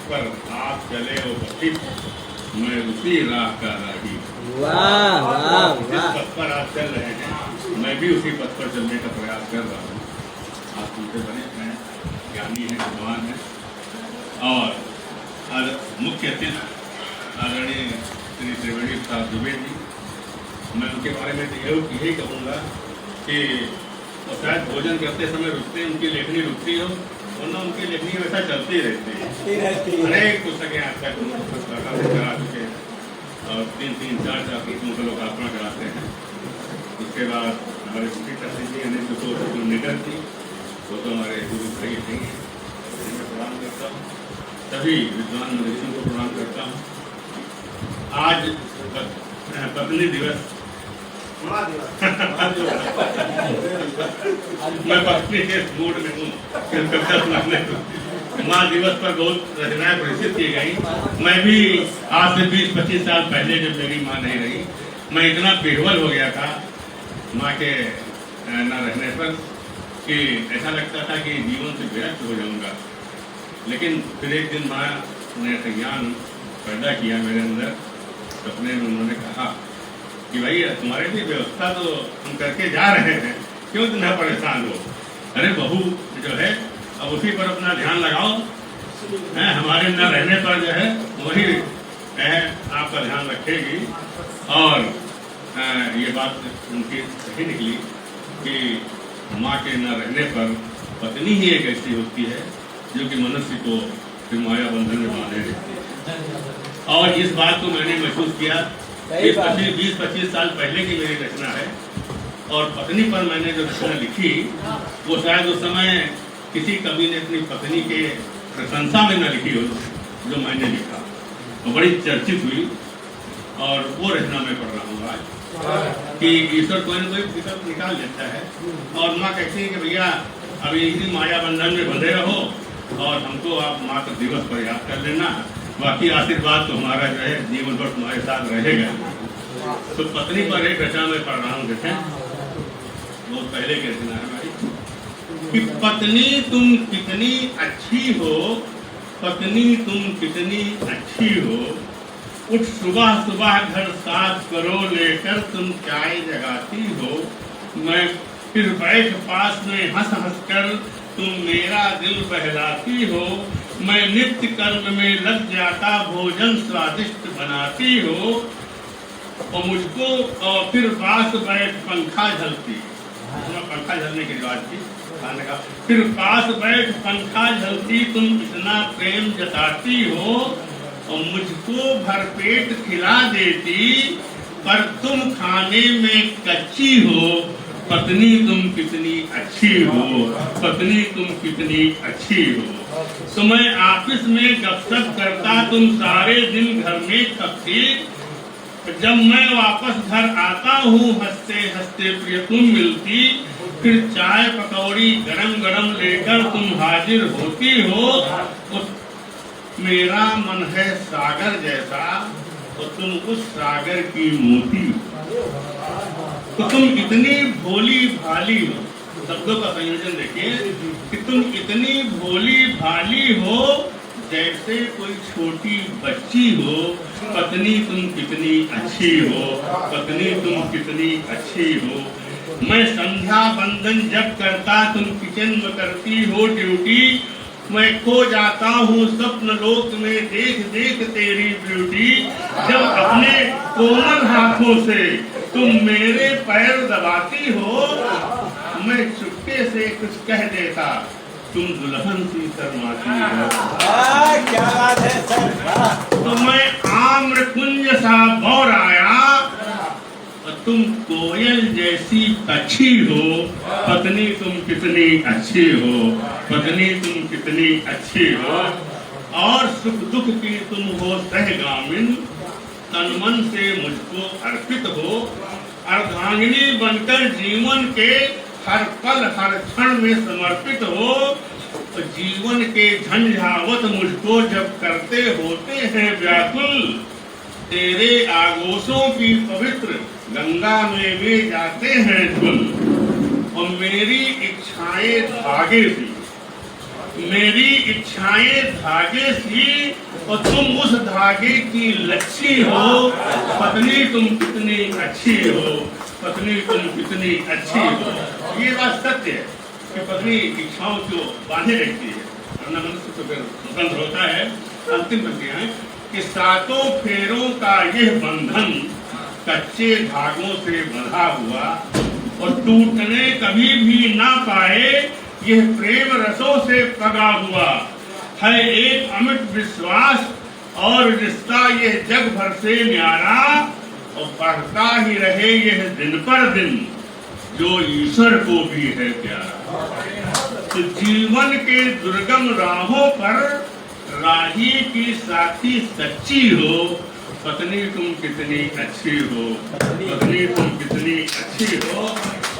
पर आप चले हो पथिक, मैं उसी राह का राही। वाह वाह जिस वाह। पथ पर आप चल रहे हैं, मैं भी उसी पथ पर चलने का प्रयास कर रहा हूँ। आप उनसे बने हैं, ज्ञानी हैं, विद्वान हैं। और मुख्य अतिथि आदरणीय श्री त्रिवेणी प्रसाद दुबे जी, मैं उनके बारे में तो यही कहूँगा कि वो शायद भोजन करते समय रुकते, उनकी लेखनी रुकती हो, वरना उनकी लेखनी हमेशा चलती रहती है। अनेक पुस्तकें आज तक करा चुके हैं और 3-3, 4-4 किस्मों का लोकार्पण कराते हैं। उसके बाद हमारे शशि जी अनिल किशोर जो निडर थी, वो तो हमारे गुरु भाई नहीं हैं, मैं प्रणाम करता हूँ। सभी विद्वान मनुष्यों को प्रणाम करता हूँ। आज पत्नी दिवस मैं पत्नी के मूड में हूँ। माँ दिवस पर बहुत रचनाएं प्रदर्शित की गई। मैं भी आज से 20-25 साल पहले जब मेरी माँ नहीं रही, मैं इतना बेहवल हो गया था माँ के न रहने पर कि ऐसा लगता था कि जीवन से विरक्त हो जाऊंगा। लेकिन फिर एक दिन माँ ने ज्ञान पैदा किया मेरे अंदर। सपने में उन्होंने कहा कि भाई तुम्हारे लिए व्यवस्था तो हम करके जा रहे हैं, क्यों तुम परेशान हो? अरे बहू जो है अब उसी पर अपना ध्यान लगाओ, हमारे न रहने पर जो है वही आपका ध्यान रखेगी। और ये बात उनकी सही निकली कि माँ के न रहने पर पत्नी ही एक ऐसी होती है जो कि मनुष्य को फिर माया बंधन में बांधे रहती है। और इस बात को मैंने महसूस किया। 20-25 साल पहले की मेरी रचना है और पत्नी पर मैंने जो रचना लिखी वो शायद उस समय किसी कवि ने अपनी पत्नी के प्रशंसा में न लिखी हो जो मैंने लिखा, तो बड़ी चर्चित हुई। और वो रचना मैं पढ़ रहा हूँ आज कि ईश्वर कोई न कोई विकल्प निकाल देता है। और माँ कहती है कि भैया अभी इसी माया बंधन में बंधे रहो और हमको आप मातृ दिवस पर याद कर लेना, बाकी आशीर्वाद तो हमारा जो है जीवन भर तुम्हारे साथ रहेगा। तो पत्नी पर एक रचना में पढ़ रहा हूँ, देखें बहुत पहले की रचना है भाई कि पत्नी तुम कितनी अच्छी हो, पत्नी तुम कितनी अच्छी हो, उठ सुबह सुबह घर साफ करो लेकर तुम चाय जगाती हो, मैं फिर बैठ पास में हंस हंस कर तुम मेरा दिल बहलाती हो, मैं नित्य कर्म में लग जाता भोजन स्वादिष्ट बनाती हो, और मुझको और फिर पास बैठ पंखा झलती, पंखा झलने की रिवाज थी खाने का, फिर पास बैठ पंखा झलती तुम इतना प्रेम जताती हो, और मुझको भरपेट खिला देती पर तुम खाने में कच्ची हो, पत्नी तुम कितनी अच्छी हो, पत्नी तुम कितनी अच्छी हो। तो मैं ऑफिस में गपशप करता तुम सारे दिन घर में थकती, जब मैं वापस घर आता हूँ हंसते हंसते प्रिय तुम मिलती, फिर चाय पकौड़ी गरम गरम लेकर तुम हाजिर होती हो, तो मेरा मन है सागर जैसा तो तुम उस सागर की मोती, तो तुम इतनी भोली भाली हो, शब्दों का संयोजन देखिए कि तुम इतनी भोली भाली हो जैसे कोई छोटी बच्ची हो, पत्नी तुम कितनी अच्छी हो, पत्नी तुम कितनी अच्छी हो, मैं संध्या बंदन जब करता तुम किचन में करती हो ड्यूटी, मैं खो जाता हूँ स्वप्न लोक में देख देख तेरी ब्यूटी, जब अपने कोमल हाथों से तुम मेरे पैर दबाती हो, मैं चुपके से कुछ कह देता तुम दुल्हन सी शर्माती हो, क्या बात है सर। तो मैं आम्र कुंज सा बौर आया और तुम कोयल जैसी अच्छी हो, पत्नी तुम कितनी अच्छी हो, पत्नी तुम कितनी अच्छी हो, और सुख दुख की तुम हो सहगामिन, तन मन से मुझको अर्पित हो, अर्धांगिनी बनकर जीवन के हर पल हर क्षण में समर्पित हो, तो जीवन के झंझावत मुझको जब करते होते हैं व्याकुल, तेरे आगोशों की पवित्र गंगा में वे जाते हैं धुल, और मेरी इच्छाएं धागे सी मेरी इच्छाएं धागे सी और तुम उस धागे की लच्छी हो। पत्नी तुम कितनी अच्छी हो, पत्नी तुम कितनी अच्छी हो। ये बात सत्य है कि पत्नी इच्छाओं को बांधे रहती है, वरना मनुष्य तो फिर बंद होता है। अंतिम पंक्तियां हैं कि सातों फेरों का यह बंधन कच्चे धागों से बंधा हुआ और टूटने कभी भी ना पाए, यह प्रेम रसों से पगा हुआ है। एक अमिट विश्वास और रिश्ता यह जग भर से न्यारा, और बढ़ता ही रहे यह दिन पर दिन जो ईश्वर को भी है प्यारा। तो जीवन के दुर्गम राहों पर राही की साथी सच्ची हो। पत्नी तुम कितनी अच्छी हो, पत्नी तुम कितनी अच्छी हो।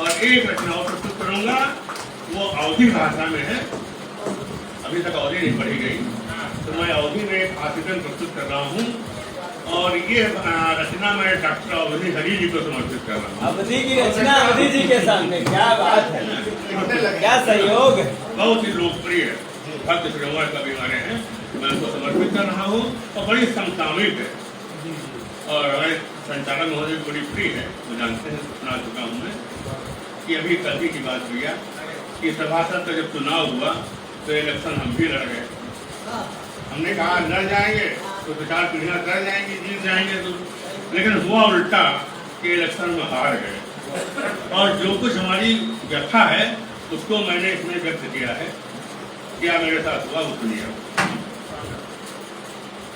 और एक रचना और प्रस्तुत करूंगा, वो अवधी भाषा में है। अभी तक अवधी नहीं पढ़ी गई, तो मैं अवधी में एक आवेदन प्रस्तुत कर रहा हूँ। और ये रचना मैं डॉक्टर अवधी हरि जी को समर्पित कर रहा हूँ। अवधी की रचना अवधी जी के सामने, क्या बात है, क्या सहयोग। बहुत ही लोकप्रिय है, भक्त श्रीवार का भी हमारे हैं, मैं उनको समर्पित कर रहा हूँ। और बड़ी समसामयिक है और हमारे संचालक महोदय बड़ी प्रिय है, वो जानते हैं, सुना चुका हूँ मैं। कि अभी कल ही की बात हुई है कि सभासद का जब चुनाव हुआ तो इलेक्शन हम भी लड़ गए। हमने कहा लड़ जाएंगे तो 2-4 पीढ़ियाँ लड़ जाएंगी, जीत जाएंगे तो, लेकिन हुआ उल्टा कि इलेक्शन में हार गए। और जो कुछ हमारी व्यथा है उसको मैंने इसमें व्यक्त किया है। क्या मेरे साथ हुआ वो सुनिए।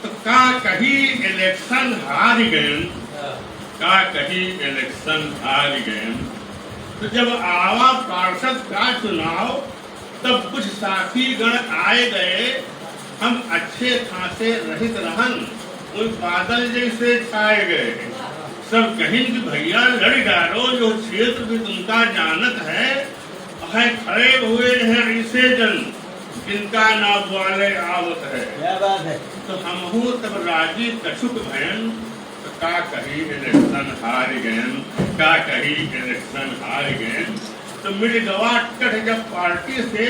तो का कहीं इलेक्शन हार गए, का कहीं इलेक्शन हार गए। तो जब आवा पार्षद का चुनाव तब कुछ साथी गण आए गए, हम अच्छे खासे रहित रहन उन बादल जैसे छाए गए। सब कहीं कि भैया लड़ डालो, जो क्षेत्र भी तुमका जानत है खड़े हुए हैं ऐसे जन जिनका नाम वाले आवत है। क्या बात है। तो हम हूँ तब राजी कछुक भयन, तो का कहीं इलेक्शन हार गए, का कहीं इलेक्शन हार गए। तो मिट गवा कट जब पार्टी से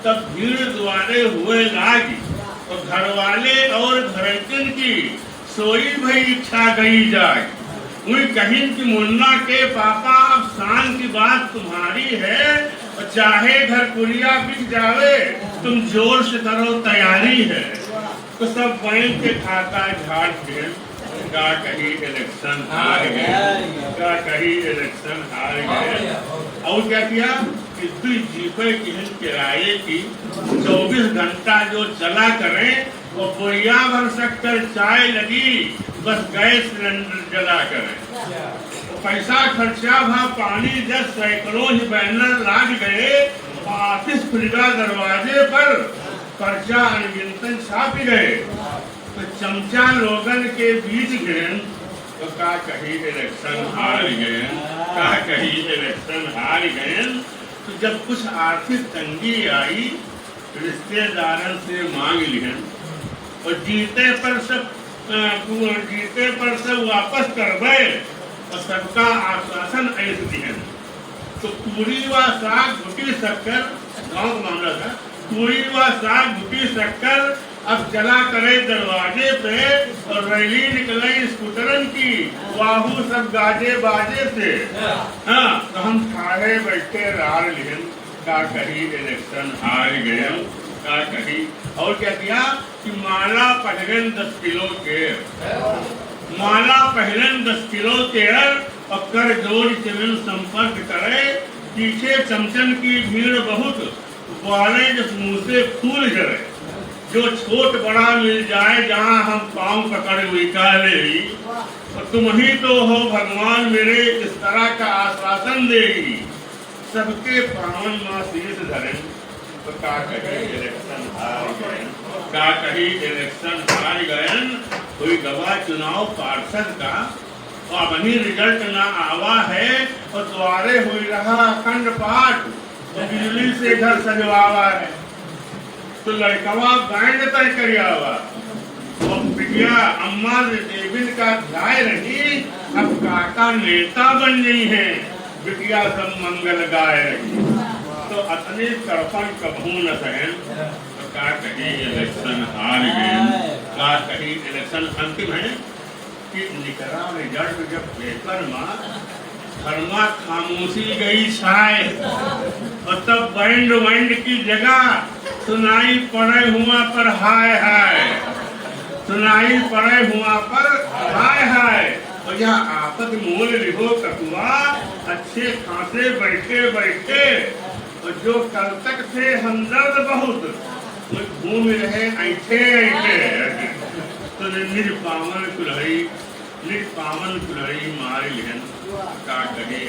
तब भीड़ द्वारे हुए लागी, और घर वाले और घरकिन की सोई भई इच्छा गई जाए। वही कहीं कि मुन्ना के पापा अब शान की बात तुम्हारी है, और चाहे घर पुरिया बिक जावे तुम जोर से करो तैयारी है। तो सब बैंक के खाता झाड़ के का कहीं इलेक्शन हार गए, का कहीं इलेक्शन हार गए। और क्या किया कि 2 जीपे किराए की 24 घंटा जो चला करें, और बोरिया भर शक्कर चाय लगी, बस गैस सिलेंडर जला करें। पैसा खर्चा भा पानी जब सैकड़ों ही बैनर लाग गए, ऑफिस खुलगा दरवाजे पर पर्चा अनगिनतन छाप गए। तो चमचा लोगन के बीच गए, तो का कहीं इलेक्शन हार गए, का कहीं इलेक्शन हार गए। तो जब कुछ आर्थिक तंगी आई, रिश्तेदारों से मांग लिहन, और जीते पर सब वापस कर गए, और सबका आश्वासन ऐसे दिहन। तो पूरी व साग घुटी शक्कर, गाँव का मामला था, पूरी व साग घुटी शक्कर अब चला करे दरवाजे पे, और रैली निकले स्कूटरन की, वाहू सब गाजे बाजे से। हाँ, तो हम ठाड़े बैठे रार लिहन, का कहीं इलेक्शन हार गए, का कहीं। और क्या किया कि माला पहलन 10 किलो के, माला पहलन 10 किलो तेल, और कर जोड़ चरण संपर्क करे। पीछे चमचन की भीड़ बहुत, वाले जिस मुंह से फूल जरे। जो छोट बड़ा मिल जाए जहाँ हम पाँव पकड़ निकाले, और तुम ही तो हो भगवान मेरे, इस तरह का आश्वासन देगी। सबके पावन माँ शीश धरे, तो का कहीं इलेक्शन हार गए, का कहीं इलेक्शन हार गए। कोई गवाह चुनाव पार्षद का, और वही रिजल्ट ना आवा है, और द्वारे हुई रहा अखंड पाठ, तो बिजली से घर सजवावा है। तो लड़कवा बैंड तय करियावा, और बिटिया अम्मा देविन का ध्याय रही, अब काका नेता बन गई है, बिटिया सब मंगल गाय रही। तो तो अतने तड़पन कबहू न सहन तो का कहीं इलेक्शन हार गए, का कहीं इलेक्शन अंतिम है कि निकला रिजल्ट जब पेपर में थर्मा खामोशी गई छाए और तब बैंड वैंड की जगह सुनाई पड़े हुआ पर हाय हाय, सुनाई पड़े हुआ पर हाय हाय। और यह आपद मोल लिहो कटुआ अच्छे खासे बैठे बैठे, और जो कल तक थे हमदर्द बहुत वो घूम रहे ऐठे ऐठे। तो निरपावन कुल्हड़ी, निरपावन कुल्हड़ी मार लिहन का कहे